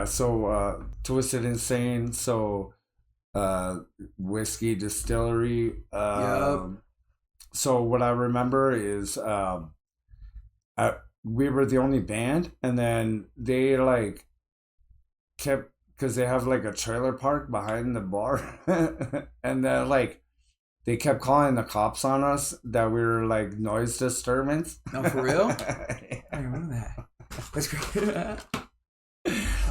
So Twisted Insane. So whiskey distillery. So what I remember is we were the only band, and then they like kept, because they have like a trailer park behind the bar, and then like they kept calling the cops on us that we were like noise disturbance. No, for real? I remember that. That's great.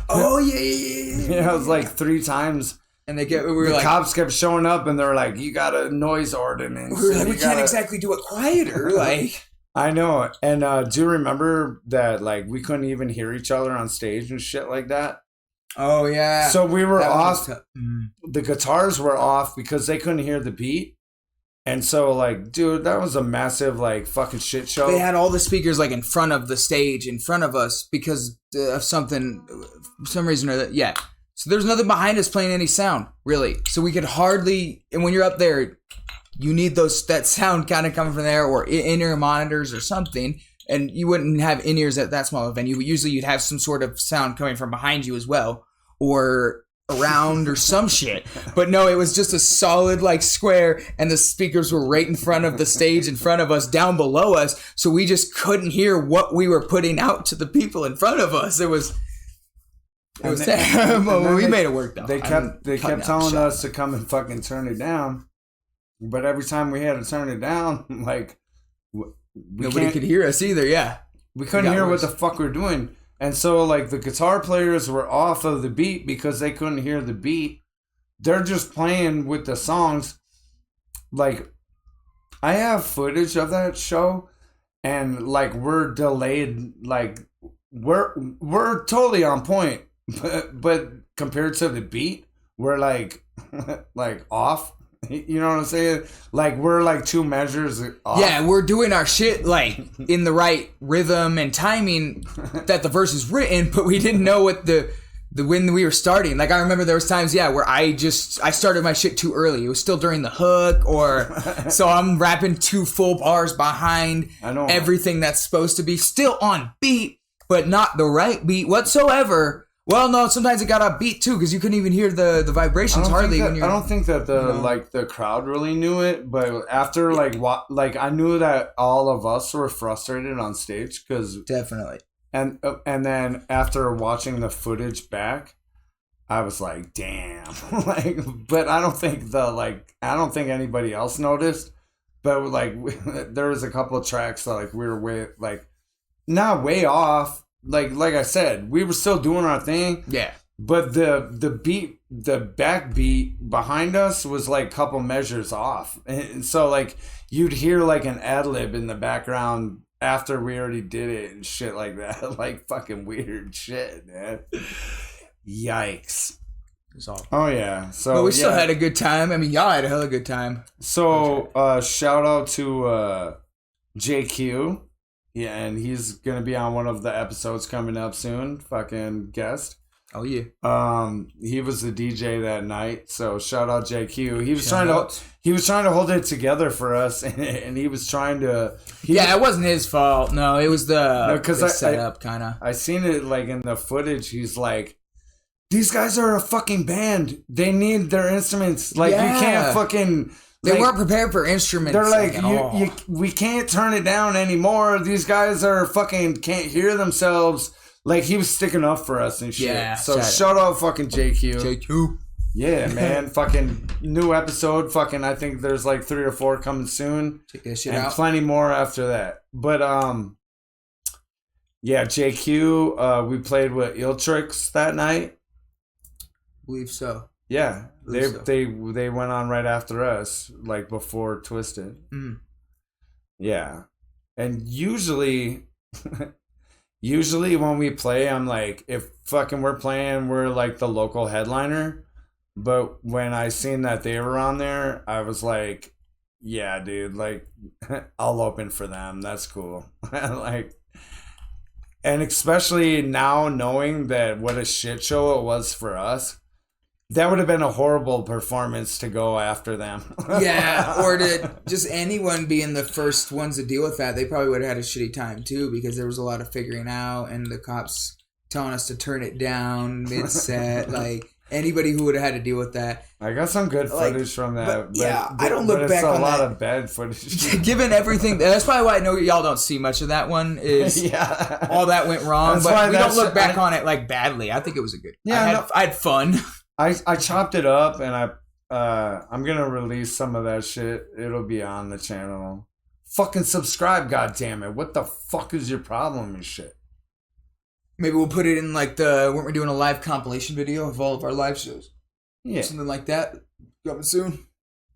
Oh yeah. Yeah, it was like 3 times. And the cops kept showing up, and they're like, "You got a noise ordinance." We were like, we can't exactly do it quieter, like. I know. And do you remember that like we couldn't even hear each other on stage and shit like that? Oh yeah. So we were off. The guitars were off because they couldn't hear the beat. And so, like, dude, that was a massive, like, fucking shit show. They had all the speakers, like, in front of the stage, in front of us, because of some reason or that. Yeah. So there's nothing behind us playing any sound, really. So we could hardly, and when you're up there, you need that sound kind of coming from there, or in-ear monitors or something. And you wouldn't have in-ears at that small of a venue. Usually you'd have some sort of sound coming from behind you as well, or around or some shit. But no, it was just a solid like square, and the speakers were right in front of the stage in front of us, down below us, so we just couldn't hear what we were putting out to the people in front of us. It was terrible. We made it work though. They kept telling us to come and fucking turn it down, but every time we had to turn it down, like nobody could hear us either. Yeah, we couldn't hear what the fuck we're doing. And so, like, the guitar players were off of the beat because they couldn't hear the beat. They're just playing with the songs. Like, I have footage of that show, and, like, we're delayed. Like, we're totally on point. But compared to the beat, we're, like off. You know what I'm saying? Like, we're like 2 measures off. Yeah, we're doing our shit like in the right rhythm and timing that the verse is written, but we didn't know what when we were starting. Like, I remember there was times, where I started my shit too early. It was still during the hook, or so I'm rapping 2 full bars behind everything that's supposed to be still on beat, but not the right beat whatsoever. Well, no, sometimes it got a beat too, because you couldn't even hear the vibrations hardly. I don't think that the crowd really knew it, but after I knew that all of us were frustrated on stage, because definitely. And then after watching the footage back, I was like, damn. But I don't think anybody else noticed. But there was a couple of tracks that we were not way off. Like I said, we were still doing our thing. Yeah. But the beat, the backbeat behind us was like a couple measures off. And so you'd hear like an ad-lib in the background after we already did it and shit like that. Like fucking weird shit, man. Yikes. Oh yeah. So but we still had a good time. I mean, y'all had a hella good time. So shout out to JQ. Yeah, and he's gonna be on one of the episodes coming up soon. Fucking guest. Oh yeah. He was the DJ that night, so shout out JQ. He was trying to hold it together for us, and he was trying to. It wasn't his fault. No, it was the setup kind of. I seen it in the footage. He's like, these guys are a fucking band. They need their instruments. You can't fucking. They weren't prepared for instruments. They're like, we can't turn it down anymore. These guys are fucking can't hear themselves. Like, he was sticking up for us and shit. Yeah, so shout out fucking JQ. JQ. Yeah, man. Fucking new episode. Fucking, I think there's 3 or 4 coming soon. Check that shit out. And plenty more after that. But, yeah, JQ, we played with ERTH that night. Believe so. Yeah, they went on right after us, before Twisted. Mm. Yeah, and usually when we play, I'm like, if fucking we're playing, we're the local headliner. But when I seen that they were on there, I was like, yeah, dude, I'll open for them. That's cool. And especially now knowing that what a shit show it was for us. That would have been a horrible performance to go after them. Yeah, or to just anyone being the first ones to deal with that. They probably would have had a shitty time too, because there was a lot of figuring out, and the cops telling us to turn it down mid-set. Like, anybody who would have had to deal with that. I got some good footage from that. I don't look back on that. It's a lot of bad footage. Given everything, that's probably why I know y'all don't see much of that one. Is all that went wrong, but we don't look back on it like badly. I think it was a good. I had fun. I chopped it up and I'm gonna release some of that shit. It'll be on the channel. Fucking subscribe, goddammit. What the fuck is your problem and shit? Maybe we'll put it in like weren't we doing a live compilation video of all of our live shows? Yeah. Something like that. Coming soon.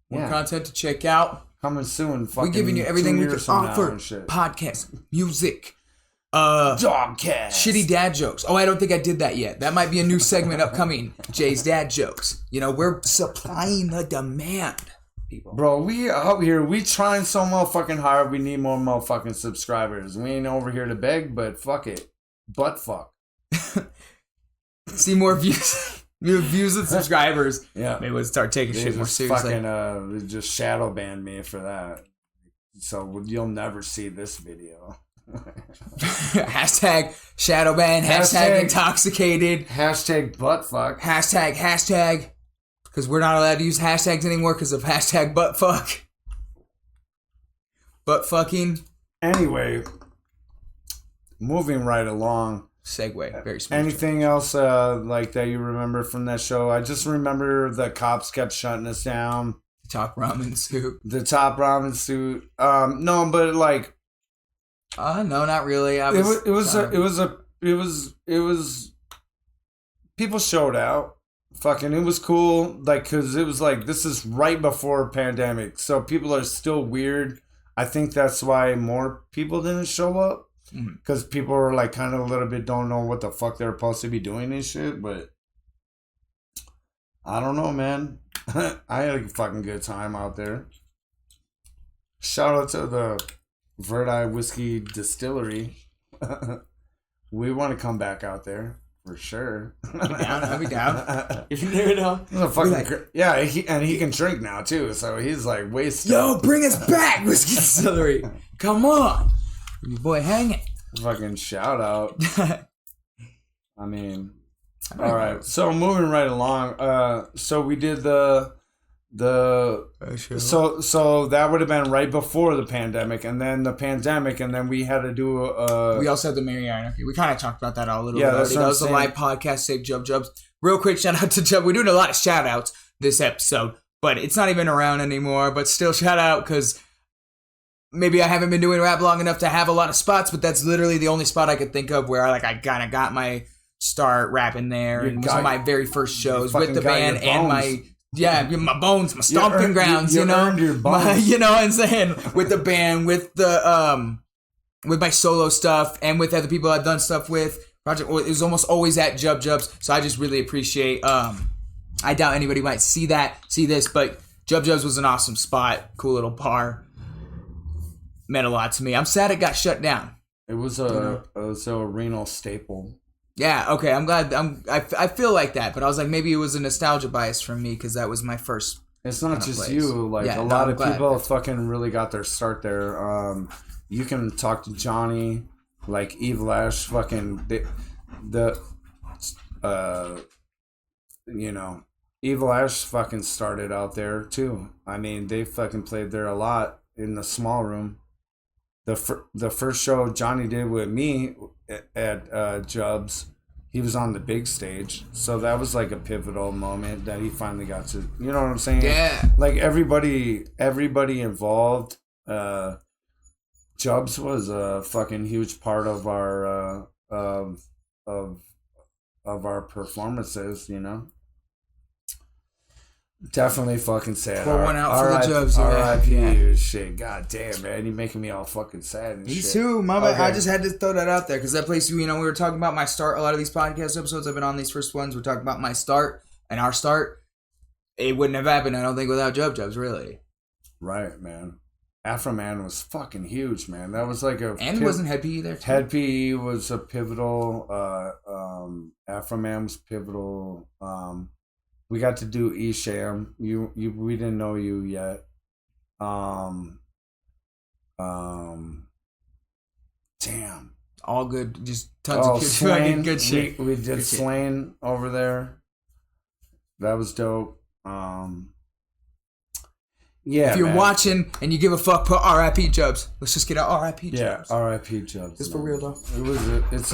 More content to check out. Coming soon. Fucking we're giving you everything we can offer. Podcasts, music, Dogcast, shitty dad jokes. Oh, I don't think I did that yet. That might be a new segment upcoming. Jay's dad jokes. You know, we're supplying the demand. People. Bro, we out here, we trying so motherfucking hard. We need more motherfucking subscribers. We ain't over here to beg, but fuck it. Butt fuck. See more views. Views and subscribers. Yeah. Maybe we'll start taking shit more seriously. Fucking just shadow ban me for that. So you'll never see this video. Hashtag shadow ban. Hashtag intoxicated. Hashtag butt fuck. Hashtag. Because we're not allowed to use hashtags anymore because of hashtag butt fuck. Butt fucking. Anyway. Moving right along. Segue. Very smooth. Anything else like that you remember from that show? I just remember the cops kept shutting us down. The top ramen suit. No, but like. No, not really. It was. People showed out. Fucking, it was cool. Like, cause it was like this is right before pandemic, so people are still weird. I think that's why more people didn't show up. Because people are like kind of a little bit don't know what the fuck they're supposed to be doing and shit, but I don't know, man. I had a fucking good time out there. Shout out to the Verdi Whiskey Distillery. We want to come back out there for sure. I'll be down. If you never know. He can drink now too, so he's like wasted. Yo, bring us back, Whiskey Distillery. Come on. Your boy hanging. Fucking shout out. I mean, all right. So moving right along. So we did so that would have been right before the pandemic, and then the pandemic, and then we had to do we also had the Mary Anarchy. We kind of talked about that all a little bit. That was the live podcast. Save Jubs. Real quick shout out to Jub. We're doing a lot of shout outs this episode, but it's not even around anymore. But still shout out because. Maybe I haven't been doing rap long enough to have a lot of spots, but that's literally the only spot I could think of where I kind of got my start rapping there. And was my very first shows with the band and my bones, my stomping grounds, you know? Your bones. You know what I'm saying? With the band, with the with my solo stuff, and with other people I've done stuff with. Project, it was almost always at Jubs, so I just really appreciate. I doubt anybody might see this, but Jubs was an awesome spot, cool little bar. Meant a lot to me. I'm sad it got shut down. It was a renal staple. Yeah, okay. I'm glad. I feel like that, but I was like, maybe it was a nostalgia bias from me because that was my first. It's not just you. Like a lot of people fucking really got their start there. You can talk to Johnny, like Evil Ash, fucking Evil Ash fucking started out there too. I mean, they fucking played there a lot in the small room. The first show Johnny did with me at Jubs, he was on the big stage. So that was like a pivotal moment that he finally got to, you know what I'm saying? Yeah. Like everybody involved. Jubs was a fucking huge part of our of our performances, you know. Definitely fucking sad. Pour one out for the Jubs. R.I.P. Shit. God damn, man. You're making me all fucking sad and me shit. Me too, mama. Okay. I just had to throw that out there because that place, we were talking about my start. A lot of these podcast episodes I've been on, these first ones, we're talking about my start and our start. It wouldn't have happened, I don't think, without Jubs, really. Right, man. Afro Man was fucking huge, man. That was like a... And wasn't Head PE there, too? Head PE was a pivotal... Afro Man was pivotal... We got to do Esham. We didn't know you yet. Damn. All good. Just tons of Slain. good shit. We did Slain over there. That was dope. Yeah, if you're man. watching and you give a fuck, put R.I.P. Jubs. Let's just get out R.I.P. Jubs. Yeah, R.I.P. Jubs. It's for real though. It's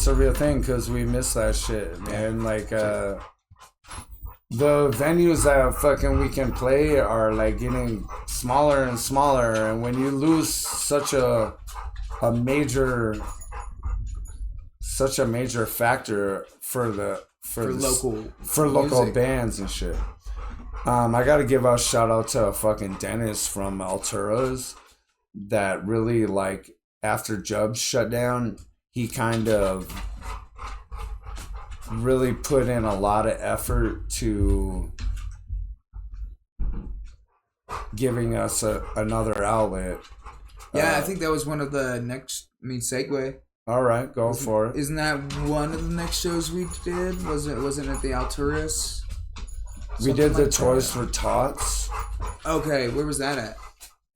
a real thing because we miss that shit, man. Like the venues that fucking we can play are like getting smaller and smaller, and when you lose such a major factor for local bands and shit. I gotta give a shout out to fucking Dennis from Alturas that really, like, after Jubs shut down, he kind of really put in a lot of effort to giving us another outlet. Yeah, I think that was one of the next, segue. All right, go for it. Isn't that one of the next shows we did? Wasn't it the Alturas? We did the Toys for Tots. Okay, where was that at?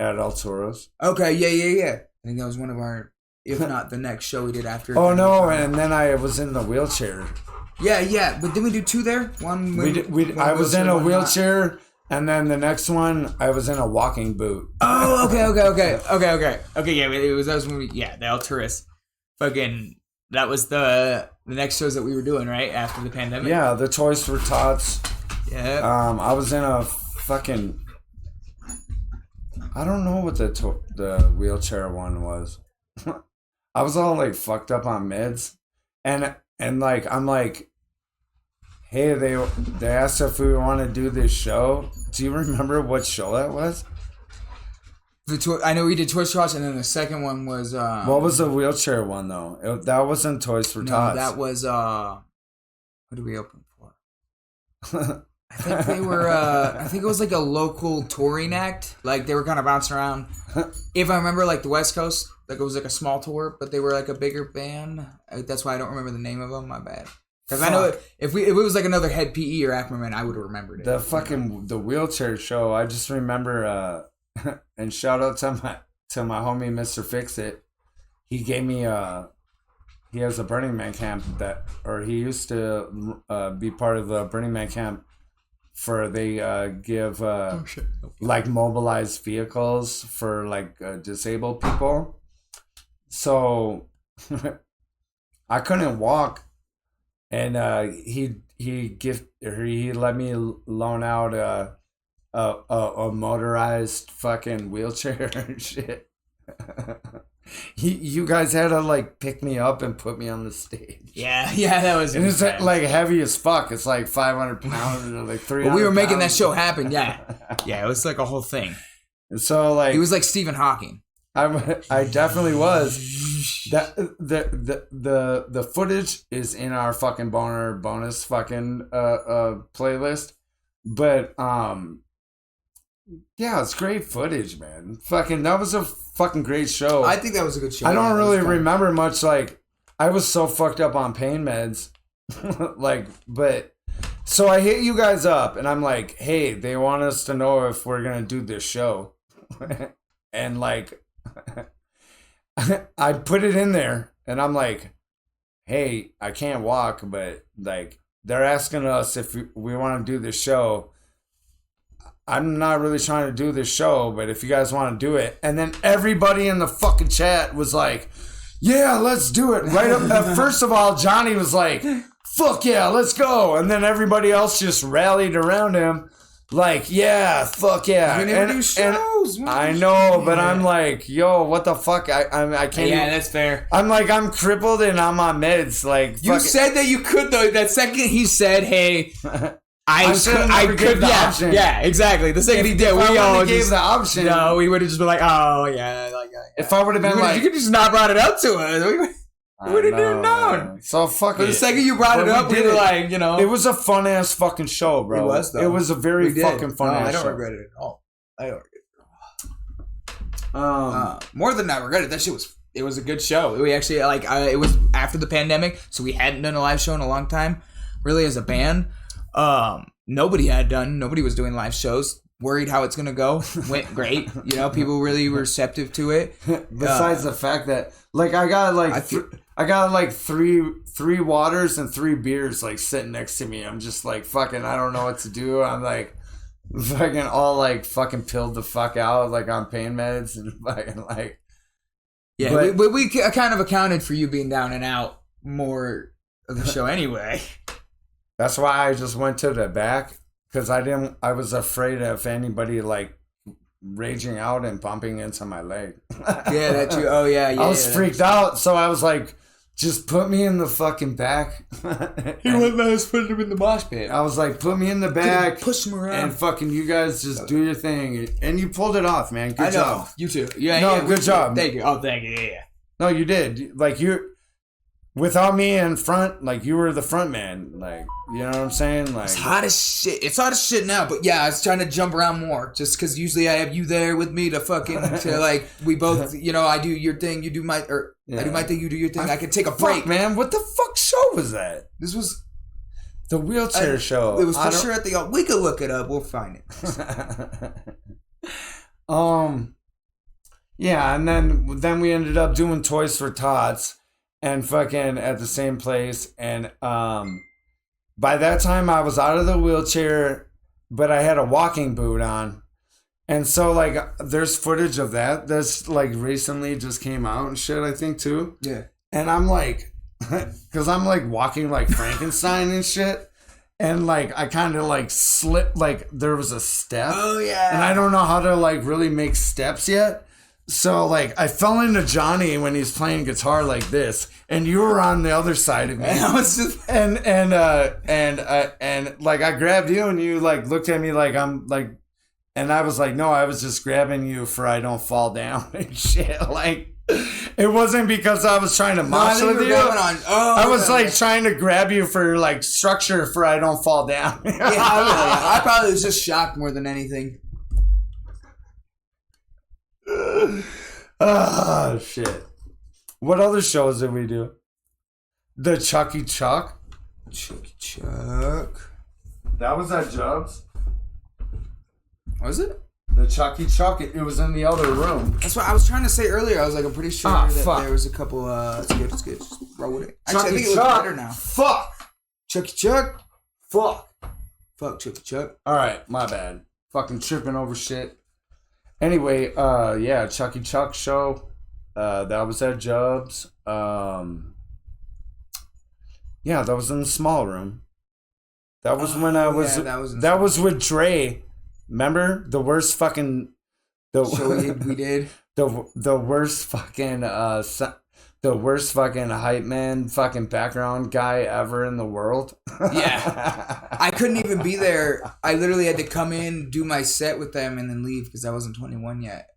At Alturas. Okay, yeah. I think that was one of our, if not the next show we did after. Oh no, and then I was in the wheelchair. Yeah, but didn't we do two there? One. I was in a wheelchair, and then the next one I was in a walking boot. Oh, okay. Yeah, that was when we, the Alturas, fucking. That was the next shows that we were doing right after the pandemic. Yeah, the Toys for Tots. Yeah. I was in a fucking. I don't know what the wheelchair one was. I was all like fucked up on meds, and like I'm like, hey, they asked if we want to do this show. Do you remember what show that was? I know we did Toys for Tots, and then the second one was. What was the wheelchair one though? That wasn't Toys for Tots. No, that was. What did we open for? I think they were. I think it was like a local touring act. Like they were kind of bouncing around. If I remember, like the West Coast, like it was like a small tour, but they were like a bigger band. That's why I don't remember the name of them. My bad. Because I know if it was like another Head PE or Acmerman, I would have remembered it. The wheelchair show. I just remember. And shout out to my homie Mr. Fix It. He gave me he has a Burning Man camp he used to be part of the Burning Man camp. They give like mobilized vehicles for like disabled people. So I couldn't walk, and he let me loan out a motorized fucking wheelchair and shit. You guys had to like pick me up and put me on the stage. Yeah, that was. And it's like heavy as fuck. It's like 500 pounds or like 300. Well, we were making that show happen. Yeah, it was like a whole thing. And so like he was like Stephen Hawking. I definitely was. That the footage is in our fucking boner bonus fucking playlist, but yeah, it's great footage, man. Fucking, that was a fucking great show. I think that was a good show. I don't really remember much. Like, I was so fucked up on pain meds. So I hit you guys up, and I'm like, hey, they want us to know if we're going to do this show. And, like, I put it in there, and I'm like, hey, I can't walk, but, like, they're asking us if we want to do this show. I'm not really trying to do this show, but if you guys want to do it. And then everybody in the fucking chat was like, yeah, let's do it. Right up. First of all, Johnny was like, fuck yeah, let's go. And then everybody else just rallied around him. Like, yeah, fuck yeah. We never do shows. I know, but I'm like, yo, what the fuck? I can't. Yeah, that's fair. I'm like, I'm crippled and I'm on meds. Like, you said that you could though. That second he said, hey. I could, yeah, exactly. The second he did, we all gave the option. No, we would have just been like, oh yeah, If I would have been like, you could just not brought it up to us. We would have known. So fuck it. But the second you brought it up, we were like, you know, it was a fun ass fucking show, bro. It was though. It was a very fucking fun ass show. I don't regret it at all. More than I regret it. That shit was a good show. We actually it was after the pandemic, so we hadn't done a live show in a long time, really as a band. Nobody was doing live shows. worried how it's gonna go. Went great. You know, people really were receptive to it. Besides the fact that, like, I got like three waters and 3 beers like sitting next to me. I'm just like fucking. I don't know what to do. I'm like fucking all like fucking pilled the fuck out, like on pain meds and fucking like. Yeah, but we kind of accounted for you being down and out more of the show anyway. That's why I just went to the back, because I was afraid of anybody like raging out and bumping into my leg. Yeah, that too. Oh yeah. I was freaked out, so I was like, just put me in the fucking back. He wouldn't let us put him in the mosh pit. I was like, put me in the back. Push him around. And fucking you guys just do your thing. And you pulled it off, man. Good job. You too. Yeah, no, yeah, good job. Thank you. Oh, thank you. Yeah. No, you did. Like, without me in front, like, you were the front man. Like, you know what I'm saying? Like, it's hot as shit. It's hot as shit now, but yeah, I was trying to jump around more, just because usually I have you there with me to fucking, to like, we both, you know, I do your thing, you do my, or yeah. I do my thing, you do your thing. I can take a break. Man, what the fuck show was that? This was the wheelchair show. It was for sure at the, we could look it up. We'll find it. Yeah, and then we ended up doing Toys for Tots and fucking at the same place. And by that time I was out of the wheelchair, but I had a walking boot on. And so like there's footage of that that's like recently just came out and shit, I think too. Yeah. And I'm like, because I'm like walking like Frankenstein and shit. And like I kind of like slipped, like there was a step. Oh yeah. And I don't know how to like really make steps yet. So like I fell into Johnny when he's playing guitar like this, and you were on the other side of me. And like I grabbed you and you like looked at me like I'm like, and I was like, no, I was just grabbing you for I don't fall down and shit. Like it wasn't because I was trying to mosh with you. I was like trying to grab you for like structure for I don't fall down. Yeah, I probably was just shocked more than anything. Oh shit! What other shows did we do? The Chucky Chuck. That was at Jubs. Was it? The Chucky Chuck. It was in the other room. That's what I was trying to say earlier. I was like, I'm pretty sure that there was a couple. It's good. It's good. Just roll with it. Actually, I think it looks better now. Fuck. Chucky Chuck. Fuck. Fuck Chucky Chuck. All right, my bad. Fucking tripping over shit. Anyway, yeah, Chucky Chuck show. That was at Jubs. Yeah, that was in the small room. That was when I was. Yeah, that was with Dre. Remember the worst fucking. The show we did. The worst fucking the worst fucking hype man fucking background guy ever in the world. Yeah. I couldn't even be there. I literally had to come in, do my set with them, and then leave because I wasn't 21 yet.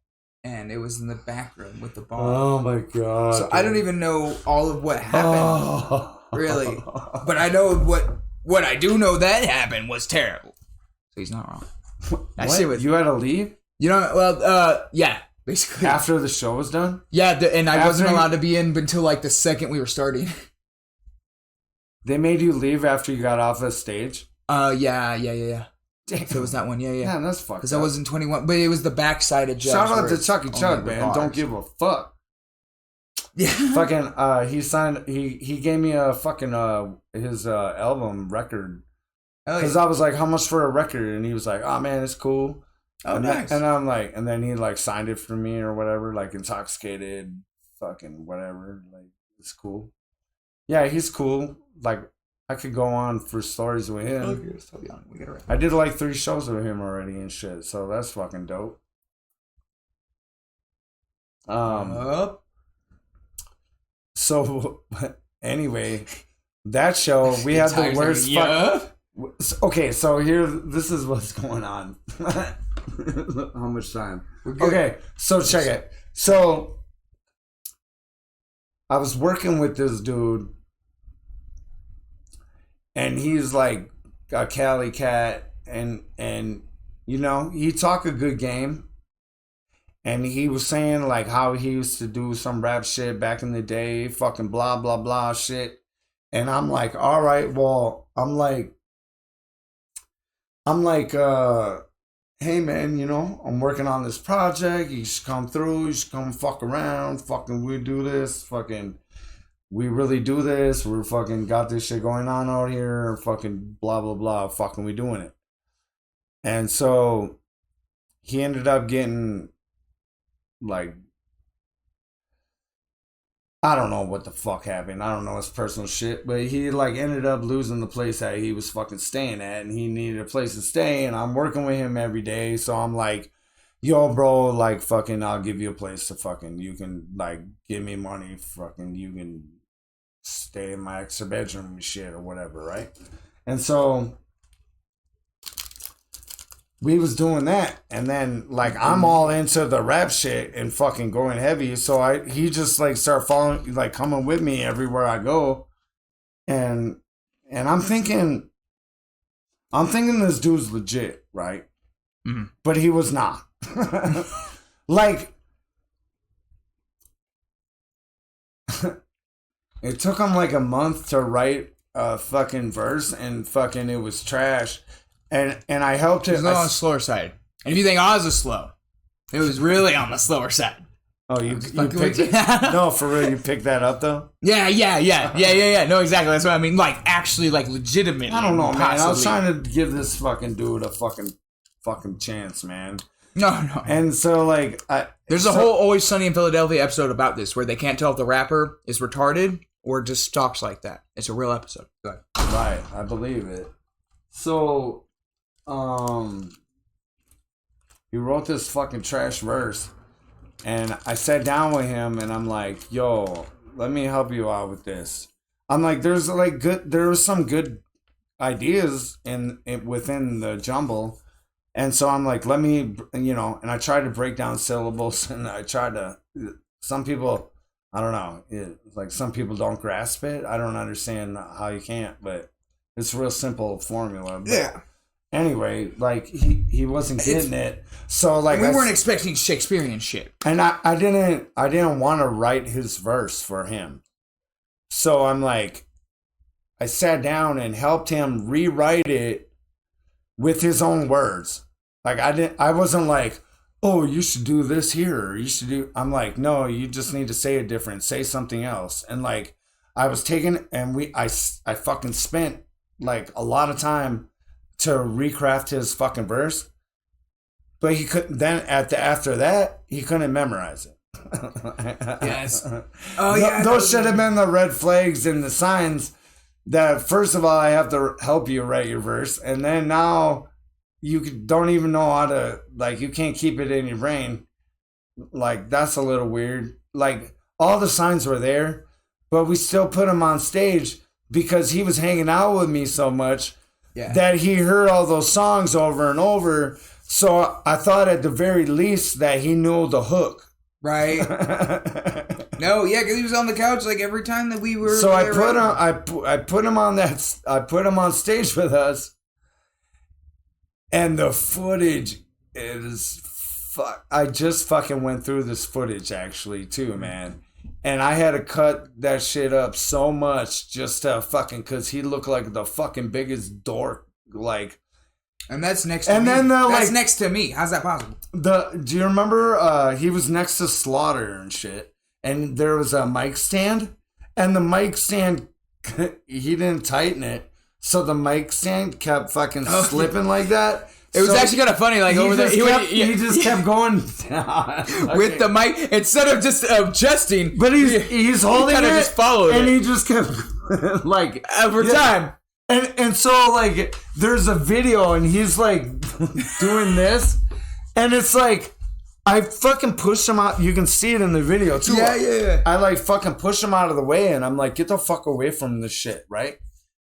And it was in the back room with the bar. Oh my god. So I don't even know all of what happened. Really. But I know what I do know that happened was terrible. So he's not wrong. What? You had to leave? You know, well, yeah. Basically. After the show was done? Yeah, and I wasn't allowed to be in until like the second we were starting. They made you leave after you got off the stage? Yeah. Damn. So it was that one, yeah. Yeah, that's fucked up. Because I wasn't 21, but it was the backside of Judge. Shout out to Chucky Chuck, man. Don't give a fuck. Yeah. Fucking, he signed, he gave me a fucking, his album record. Because I was like, how much for a record? And he was like, oh man, it's cool. Oh, nice. And I'm like, and then he like signed it for me or whatever, like Intoxxikated, fucking whatever. Like, it's cool. Yeah, he's cool. Like, I could go on for stories with him. Okay, so young. We gotta I did like 3 shows with him already and shit, so that's fucking dope. So anyway, that show we had the worst. Okay, so this is what's going on. How much time? Okay, so check it. So I was working with this dude, and he's like a Cali cat, and you know, he talk a good game. And he was saying like how he used to do some rap shit back in the day, fucking blah blah blah shit. And I'm like, all right, well, I'm like, hey man, I'm working on this project. You should come through. You should come fuck around. Fucking we do this. Fucking we really do this. We're fucking got this shit going on out here. Fucking blah blah blah. Fucking we doing it. And so he ended up getting like, I don't know what the fuck happened. I don't know his personal shit, but he like ended up losing the place that he was fucking staying at, and he needed a place to stay. And I'm working with him every day, so I'm like, yo, bro, like fucking, I'll give you a place to fucking, you can like give me money, fucking, you can stay in my extra bedroom and shit or whatever, right? And so we was doing that, and then like I'm all into the rap shit and fucking going heavy, so he just like started following, like coming with me everywhere I go, and I'm thinking this dude's legit, right? Mm-hmm. But he was not. Like it took him like a month to write a fucking verse, and fucking it was trash. And I helped him. It was on the slower side. And if you think ours is slow, it was really on the slower side. Oh, you picked it? No, for real, you picked that up though? Yeah. No, exactly. That's what I mean. Like, actually, like, legitimately. I don't know, man. I was trying to give this fucking dude a fucking chance, man. No. And so, like, there's a whole Always Sunny in Philadelphia episode about this where they can't tell if the rapper is retarded or just talks like that. It's a real episode. Go ahead. Right, I believe it. So, he wrote this fucking trash verse, and I sat down with him, and I'm like, yo, let me help you out with this. I'm like, there was some good ideas within the jumble, and so I'm like, let me, and I tried to break down syllables, and I tried to, some people, I don't know, like some people don't grasp it. I don't understand how you can't, but it's a real simple formula. But yeah. Anyway, like he wasn't getting it, so like we weren't expecting Shakespearean shit, and I didn't want to write his verse for him, so I'm like, I sat down and helped him rewrite it with his own words. Like I wasn't like, oh, you should do this here, or you should do. I'm like, no, you just need to say it different, say something else, and like I was taking, and I fucking spent like a lot of time to recraft his fucking verse, but he couldn't. Then after that, he couldn't memorize it. Yes. Oh yeah. Those should have been the red flags and the signs that first of all I have to help you write your verse, and then now you don't even know how to, like, you can't keep it in your brain. Like, that's a little weird. Like, all the signs were there, but we still put him on stage because he was hanging out with me so much. Yeah. That he heard all those songs over and over. So I thought at the very least that he knew the hook. Right. No, yeah, because he was on the couch like every time that we were. So I put him on stage with us, and the footage is I just fucking went through this footage actually too, man. And I had to cut that shit up so much just to fucking, because he looked like the fucking biggest dork, like. And that's next to me. That's next to me. How's that possible? Do you remember he was next to Slaughter and shit, and there was a mic stand, and the mic stand, he didn't tighten it, so the mic stand kept fucking slipping like that. It was actually kind of funny, like over there. He just kept going down with the mic instead of just adjusting. But he's holding it, just followed and it. He just kept like over time. And so like there's a video, and he's like doing this, and it's like I fucking pushed him out. You can see it in the video too. Yeah. I like fucking push him out of the way, and I'm like, get the fuck away from this shit, right?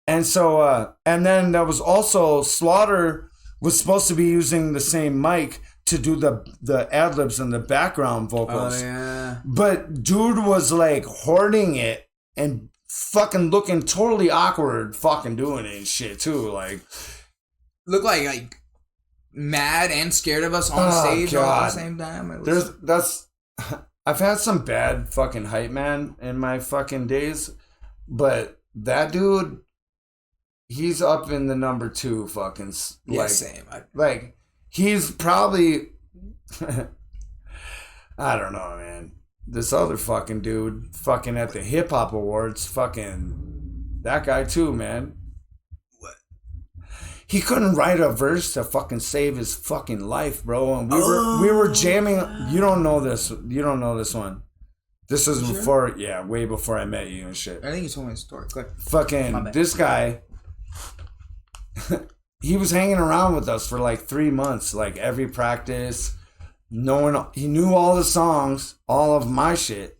And so and then there was also Slaughter was supposed to be using the same mic to do the ad-libs and the background vocals. Oh, yeah. But dude was like hoarding it and fucking looking totally awkward fucking doing it and shit too. Like, looked like mad and scared of us on stage all at the same time. I've had some bad fucking hype man in my fucking days, but that dude, he's up in the number 2 fucking, like, same. Like, He's probably I don't know, man. This other fucking dude, fucking at the hip hop awards, fucking that guy too, man. What? He couldn't write a verse to fucking save his fucking life, bro. And we were jamming. You don't know this. You don't know this one. This is before, yeah, way before I met you and shit. I think you told me a story. Go ahead. Fucking this guy. He was hanging around with us for like 3 months, like every practice. He knew all the songs, all of my shit.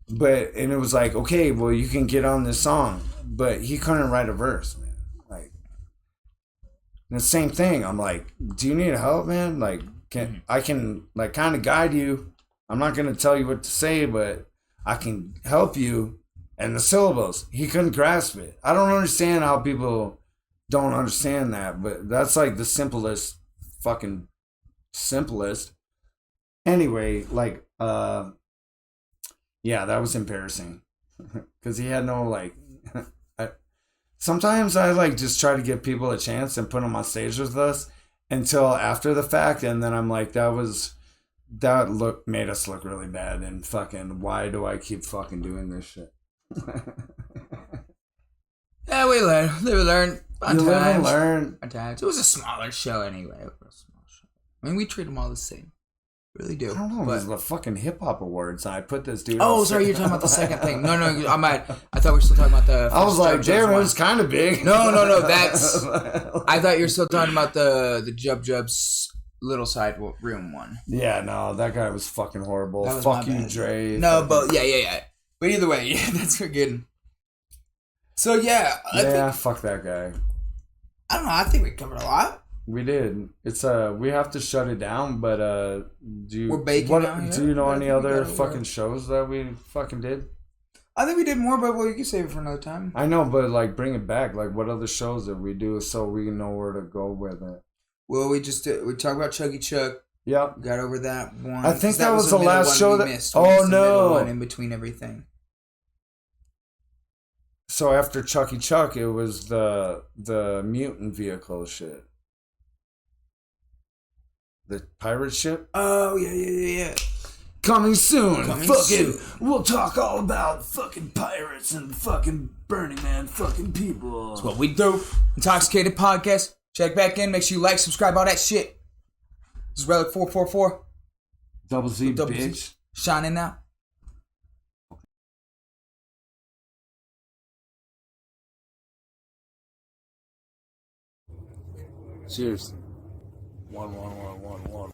And it was like, okay, well, you can get on this song. But he couldn't write a verse, man. Like, the same thing. I'm like, do you need help, man? Like, I can like kind of guide you. I'm not going to tell you what to say, but I can help you. And the syllables, he couldn't grasp it. I don't understand how people don't understand that, but that's like the simplest. Anyway, like, yeah, that was embarrassing because he had no like. Sometimes I like just try to give people a chance and put them on stage with us until after the fact, and then I'm like, that made us look really bad, and fucking why do I keep fucking doing this shit? Yeah, we learn. You live and learn. It was a smaller show anyway. I mean, we treat them all the same. Really do. I don't know. It was the fucking hip hop awards. I put this dude. Oh, sorry, you're talking about the second thing. No, I'm at. I thought we were still talking about the. I was like, damn, it was kind of big. No. That's. I thought you were still talking about the Jub's little side room one. Yeah, no, that guy was fucking horrible. Fuck you, Dre. No, but yeah. But either way, yeah, that's good. So yeah, I think, fuck that guy. I don't know. I think we covered a lot. We did. It's we have to shut it down, but we're baking out here. Do you know any other fucking shows that we fucking did? I think we did more, but you can save it for another time. I know, but like bring it back. Like what other shows did we do so we know where to go with it? Well, we talked about Chuggy Chuck. Yep. We got over that one. I think that was the last show that missed. Oh no! One in between everything. So after Chucky Chuck, it was the mutant vehicle shit. The pirate ship? Oh, yeah. Coming soon. We'll talk all about fucking pirates and fucking Burning Man fucking people. That's what we do. Intoxxikated Podcast. Check back in. Make sure you like, subscribe, all that shit. This is RELLIK444. Double Z, bitch. Shining out. Cheers. One.